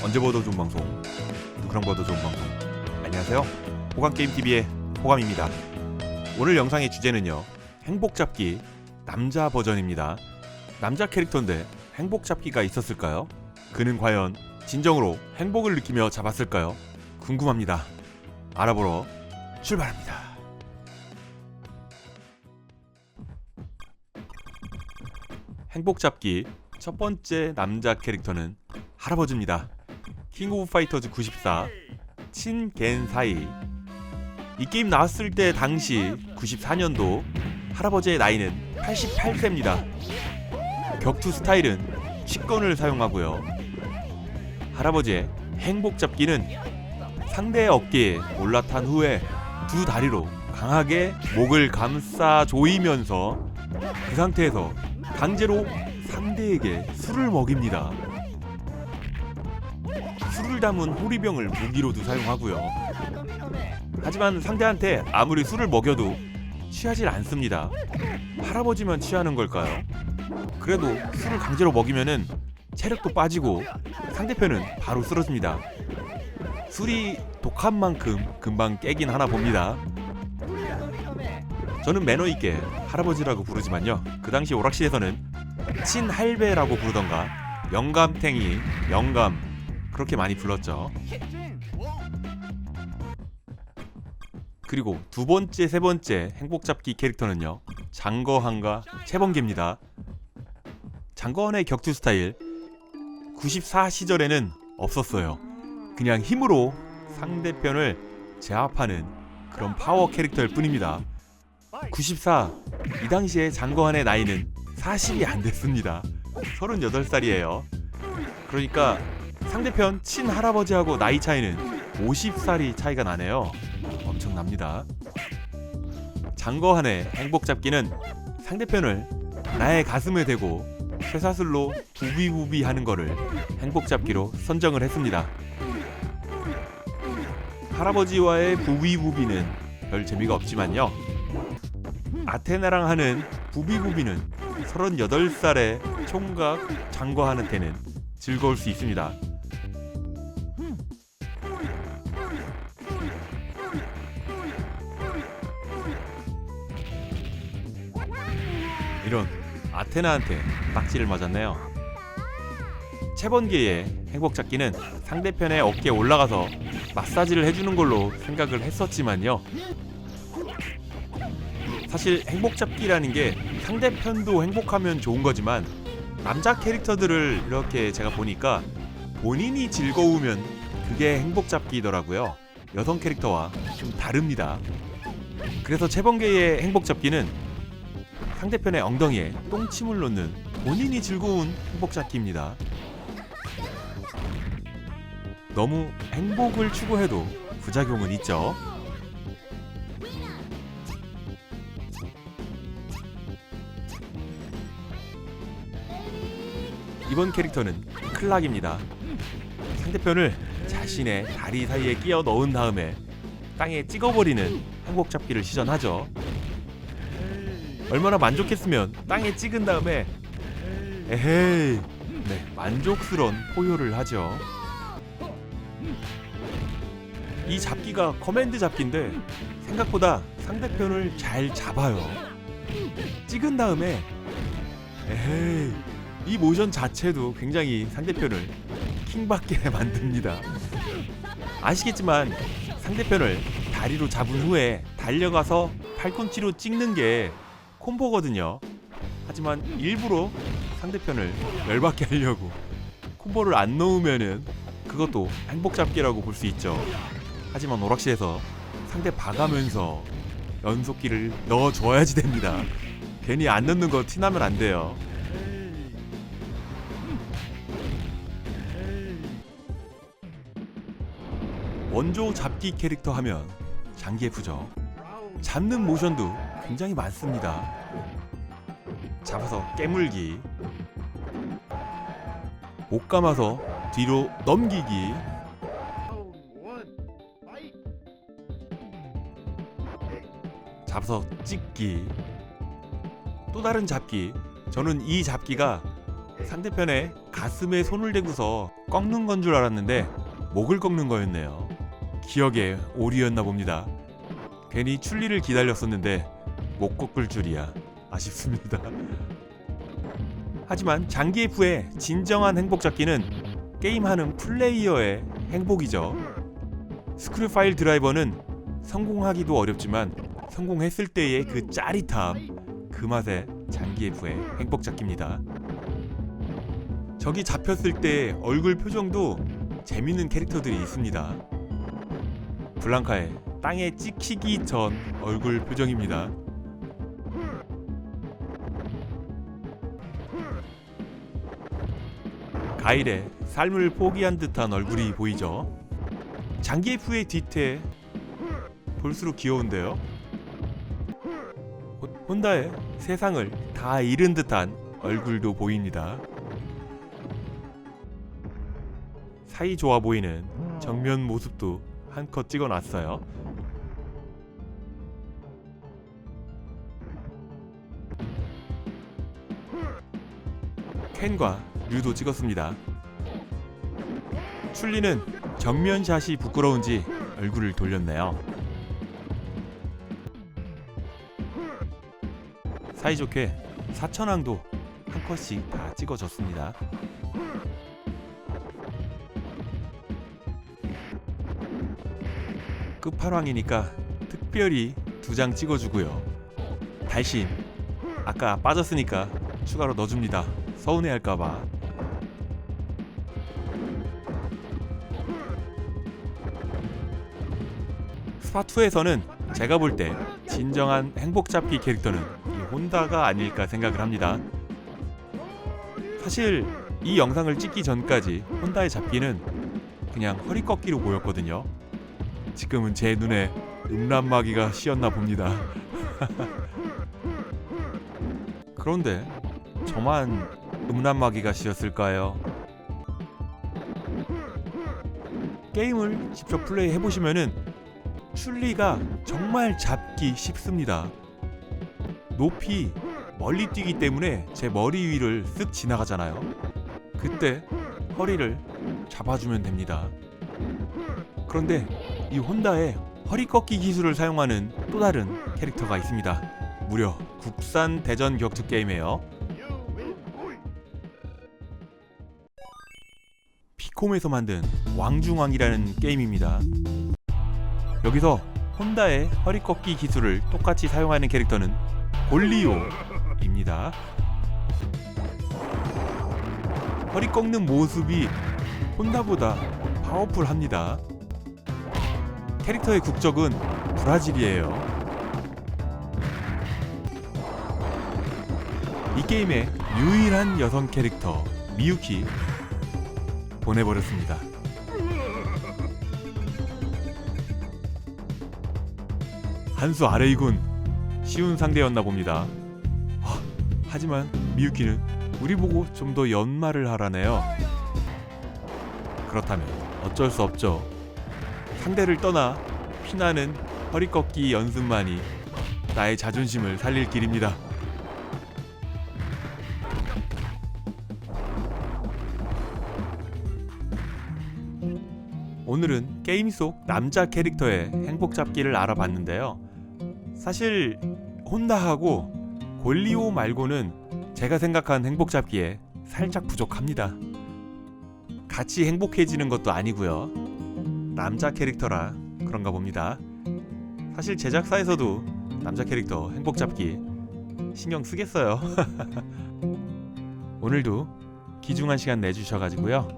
언제 봐도 좋은 방송, 누구랑 봐도 좋은 방송. 안녕하세요, 호감게임TV의 호감입니다. 오늘 영상의 주제는요, 행복잡기 남자 버전입니다. 남자 캐릭터인데 행복잡기가 있었을까요? 그는 과연 진정으로 행복을 느끼며 잡았을까요? 궁금합니다. 알아보러 출발합니다. 행복잡기 첫 번째 남자 캐릭터는 할아버지입니다. 킹 오브 파이터즈 94 친겐사이. 이 게임 나왔을 때 당시 94년도 할아버지의 나이는 88세입니다. 격투 스타일은 chi권을 사용하고요. 할아버지의 행복잡기는 상대의 어깨에 올라탄 후에 두 다리로 강하게 목을 감싸 조이면서 그 상태에서 강제로 상대에게 술을 먹입니다. 술을 담은 호리병을 무기로도 사용하고요. 하지만 상대한테 아무리 술을 먹여도 취하질 않습니다. 할아버지만 취하는 걸까요? 그래도 술을 강제로 먹이면은 체력도 빠지고 상대편은 바로 쓰러집니다. 술이 독한 만큼 금방 깨긴 하나 봅니다. 저는 매너 있게 할아버지라고 부르지만요, 그 당시 오락실에서는 친할배라고 부르던가 영감탱이, 영감 그렇게 많이 불렀죠. 그리고 두 번째, 세 번째 행복잡기 캐릭터는요, 장거한과 채번개입니다. 장거한의 격투 스타일 94 시절에는 없었어요. 그냥 힘으로 상대편을 제압하는 그런 파워 캐릭터일 뿐입니다. 94, 이 당시에 장거한의 나이는 40이 안 됐습니다. 38살이에요. 그러니까 상대편 친할아버지하고 나이 차이는 50살이 차이가 나네요. 엄청납니다. 장거한의 행복잡기는 상대편을 나의 가슴에 대고 쇠사슬로 부비부비 하는 거를 행복잡기로 선정을 했습니다. 할아버지와의 부비부비는 별 재미가 없지만요, 아테나랑 하는 부비부비는 38살의 총각 장거한한테는 즐거울 수 있습니다. 이런 아테나한테 딱지를 맞았네요. 채번개의 행복잡기는 상대편의 어깨에 올라가서 마사지를 해주는 걸로 생각을 했었지만요, 사실 행복잡기라는 게 상대편도 행복하면 좋은 거지만 남자 캐릭터들을 이렇게 제가 보니까 본인이 즐거우면 그게 행복잡기더라고요. 여성 캐릭터와 좀 다릅니다. 그래서 채번개의 행복잡기는 상대편의 엉덩이에 똥침을 놓는 본인이 즐거운 행복잡기입니다. 너무 행복을 추구해도 부작용은 있죠. 이번 캐릭터는 클락입니다. 상대편을 자신의 다리 사이에 끼워 넣은 다음에 땅에 찍어버리는 행복잡기를 시전하죠. 얼마나 만족했으면 땅에 찍은 다음에 에헤이, 네, 만족스러운 포효를 하죠. 이 잡기가 커맨드 잡기인데 생각보다 상대편을 잘 잡아요. 찍은 다음에 에헤이, 이 모션 자체도 굉장히 상대편을 킹받게 만듭니다. 아시겠지만 상대편을 다리로 잡은 후에 달려가서 팔꿈치로 찍는 게 콤보거든요. 하지만 일부러 상대편을 열받게 하려고 콤보를 안 넣으면은 그것도 행복잡기라고 볼 수 있죠. 하지만 오락실에서 상대 봐가면서 연속기를 넣어줘야지 됩니다. 괜히 안 넣는 거 티나면 안 돼요. 원조 잡기 캐릭터 하면 장기F죠. 잡는 모션도 굉장히 많습니다. 잡아서 깨물기, 목 감아서 뒤로 넘기기, 잡아서 찍기, 또 다른 잡기. 저는 이 잡기가 상대편의 가슴에 손을 대고서 꺾는 건 줄 알았는데 목을 꺾는 거였네요. 기억에 오류였나 봅니다. 괜히 출리를 기다렸었는데 못 꺾을 줄이야. 아쉽습니다. 하지만 장기F의 진정한 행복 잡기는 게임하는 플레이어의 행복이죠. 스크류 파일 드라이버는 성공하기도 어렵지만 성공했을 때의 그 짜릿함, 그 맛에 장기F의 행복 잡기입니다. 적이 잡혔을 때 얼굴 표정도 재밌는 캐릭터들이 있습니다. 블랑카의 땅에 찍히기 전 얼굴 표정입니다. 가일의 삶을 포기한 듯한 얼굴이 보이죠. 장기F의 뒤태 볼수록 귀여운데요. 혼다의 세상을 다 잃은 듯한 얼굴도 보입니다. 사이 좋아 보이는 정면 모습도 한컷 찍어놨어요. 켄과 류도 찍었습니다. 출리는 정면샷이 부끄러운지 얼굴을 돌렸네요. 사이좋게 사천왕도 한 컷씩 다 찍어줬습니다. 끝판왕이니까 특별히 2장 찍어주고요. 달심 아까 빠졌으니까 추가로 넣어줍니다. 서운해할까봐. 스파2에서는 제가 볼 때 진정한 행복잡기 캐릭터는 이 혼다가 아닐까 생각을 합니다. 사실 이 영상을 찍기 전까지 혼다의 잡기는 그냥 허리 꺾기로 보였거든요. 지금은 제 눈에 음란마귀가 씌었나 봅니다. 그런데 저만 음란마귀가 씌었을까요? 게임을 직접 플레이 해보시면은 출리가 정말 잡기 쉽습니다. 높이 멀리 뛰기 때문에 제 머리 위를 쓱 지나가잖아요. 그때 허리를 잡아주면 됩니다. 그런데 이 혼다의 허리 꺾기 기술을 사용하는 또 다른 캐릭터가 있습니다. 무려 국산 대전 격투 게임이에요. 피콤에서 만든 왕중왕이라는 게임입니다. 여기서 혼다의 허리 꺾기 기술을 똑같이 사용하는 캐릭터는 골리오입니다. 허리 꺾는 모습이 혼다보다 파워풀합니다. 캐릭터의 국적은 브라질이에요. 이 게임의 유일한 여성 캐릭터 미유키 보내버렸습니다. 한 수 아래이군. 쉬운 상대였나 봅니다. 하지만 미유키는 우리 보고 좀 더 연말을 하라네요. 그렇다면 어쩔 수 없죠. 상대를 떠나 피나는 허리 꺾기 연습만이 나의 자존심을 살릴 길입니다. 오늘은 게임 속 남자 캐릭터의 행복 잡기를 알아봤는데요. 사실 혼다하고 골리오 말고는 제가 생각한 행복 잡기에 살짝 부족합니다. 같이 행복해지는 것도 아니고요. 남자 캐릭터라 그런가 봅니다. 사실 제작사에서도 남자 캐릭터 행복 잡기 신경 쓰겠어요. 오늘도 귀중한 시간 내주셔가지고요.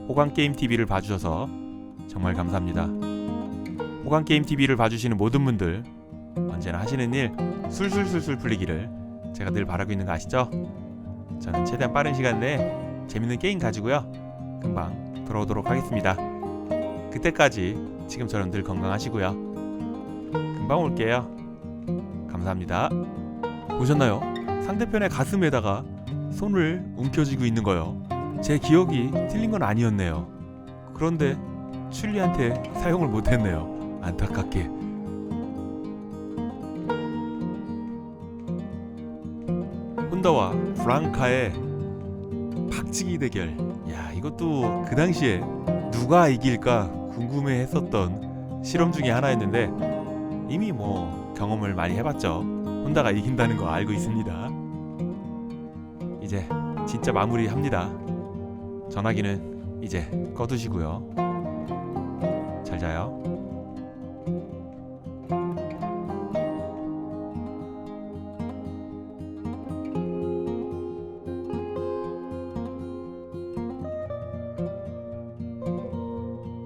호강게임TV를 봐주셔서 정말 감사합니다. 호강게임TV를 봐주시는 모든 분들 언제나 하시는 일 술술술술 풀리기를 제가 늘 바라고 있는 거 아시죠? 저는 최대한 빠른 시간 내에 재밌는 게임 가지고요 금방 돌아오도록 하겠습니다. 그때까지 지금처럼 늘 건강하시고요. 금방 올게요. 감사합니다. 보셨나요? 상대편의 가슴에다가 손을 움켜쥐고 있는 거요. 제 기억이 틀린 건 아니었네요. 그런데 출리한테 사용을 못했네요. 안타깝게. 혼다와 블랑카의 뭉치기 대결. 야, 이것도 그 당시에 누가 이길까 궁금해했었던 실험 중에 하나였는데 이미 뭐 경험을 많이 해봤죠. 혼다가 이긴다는 거 알고 있습니다. 이제 진짜 마무리합니다. 전화기는 이제 꺼두시고요. 잘 자요.